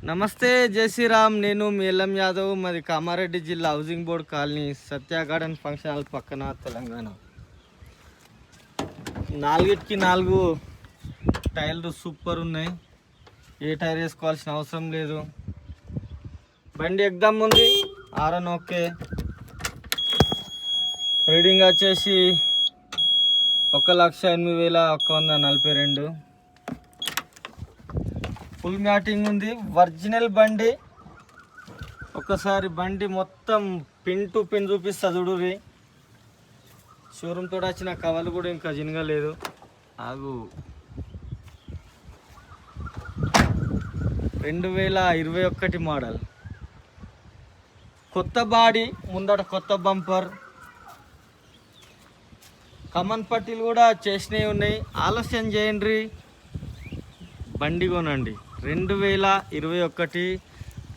నమస్తే జై శ్రీరామ్. నేను మీ ఎల్ఎం యాదవ్. మాది కామారెడ్డి జిల్లా హౌసింగ్ బోర్డ్ కాలనీ, సత్య గార్డెన్ ఫంక్షన్ హాల్ పక్కన, తెలంగాణ. 4 టైర్లు సూపర్ ఉన్నాయి. ఏ టైర్ వేసుకోవాల్సిన అవసరం లేదు. బండి ఎగ్దమ్ ఉంది. RN okay. రీడింగ్ వచ్చేసి 1,08,142. ఫుల్ మ్యాటింగ్ ఉంది. ఒరిజినల్ బండి. ఒకసారి బండి మొత్తం పిన్ టు పిన్ చూపిస్తా చూడుర్రి. షోరూమ్ తోటి వచ్చిన కవర్లు కూడా ఇంకా జినగలేదు. ఆగు. 2021 మోడల్. కొత్త బాడీ, ముందట కొత్త బంపర్, కమన్ పట్టీలు కూడా చేసినవి ఉన్నాయి. ఆలస్యం చేయండి, బండి కొనండి. 2021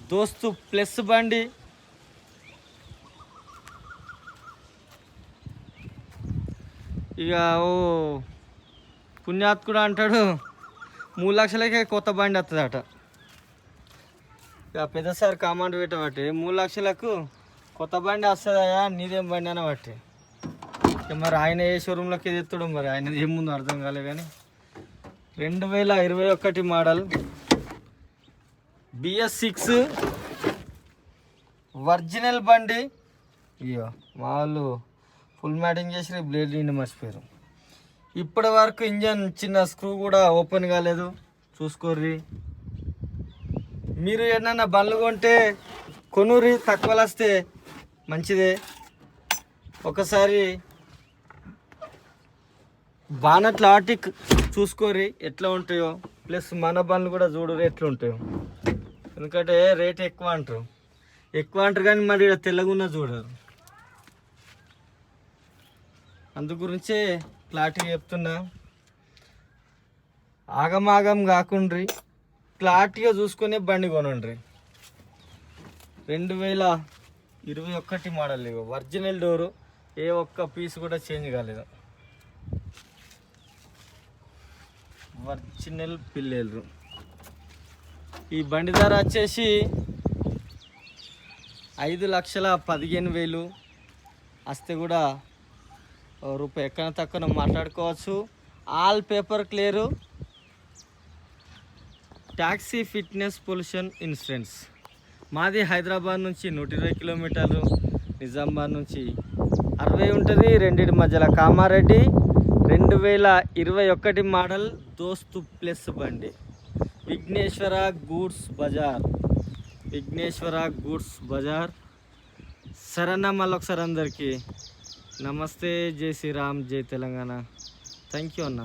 దోస్తు ప్లస్ బండి. ఇక ఓ పుణ్యాత్కుడు అంటాడు 3 లక్షలకే కొత్త బండి వస్తుందట. ఇక పెద్దసారి కామెంట్ పెట్టబట్టి 3 లక్షలకు కొత్త బండి వస్తుందయా, నీదేం బండి అని బట్టి. ఇక మరి ఆయన ఏ షోరూంలోకి ఎత్తుడు, మరి ఆయన ఏముందో అర్థం కాలే. కానీ 2021 మోడల్ BS6 ఒరిజినల్ బండి. ఇయ్యో మా వాళ్ళు ఫుల్ మ్యాటింగ్ చేసి బ్లేడ్ నిండి మర్చిపోయారు. ఇప్పటి వరకు ఇంజన్ చిన్న స్క్రూ కూడా ఓపెన్ కాలేదు. చూసుకోర్రి. మీరు ఏమన్నా బండ్లు కొంటే కొనుర్రి, తక్కువలు వస్తే మంచిదే. ఒకసారి బానట్లు ఆటిక్ చూసుకోర్రి ఎట్లా ఉంటాయో, ప్లస్ మన బండ్లు కూడా చూడరు ఎట్లా ఉంటాయో. ఎందుకంటే రేట్ ఎక్కువ అంటారు కానీ మరి తెల్లగున్న చూడరు. అందు గురించే క్లారిటీగా చెప్తున్నా. ఆగమాగం కాకుండ్రి, క్లారిటీగా చూసుకునే బండి కొనండి. 2021 మోడల్. ఇగో ఒరిజినల్ డోరు, ఏ ఒక్క పీస్ కూడా చేంజ్ కాలేదు. ఒరిజినల్ పిల్లలు. ఈ బండి ధర వచ్చేసి 5,15,000 వస్తే కూడా రూపాయి ఎక్కడ తక్కువ మాట్లాడుకోవచ్చు. All paper clear. Taxi, fitness, pollution insurance. మాది హైదరాబాద్ నుంచి 120 కిలోమీటర్లు, నిజామాబాద్ నుంచి 60 ఉంటుంది. రెండింటి మధ్యలో కామారెడ్డి. 2021 మోడల్ దోస్తు ప్లస్ బండి. విఘ్నేశ్వర గూడ్స్ బజార్. సరేనా, మళ్ళొకసారి అందరికీ నమస్తే, జై శ్రీరామ్, జై తెలంగాణ. థ్యాంక్ యూ అన్న.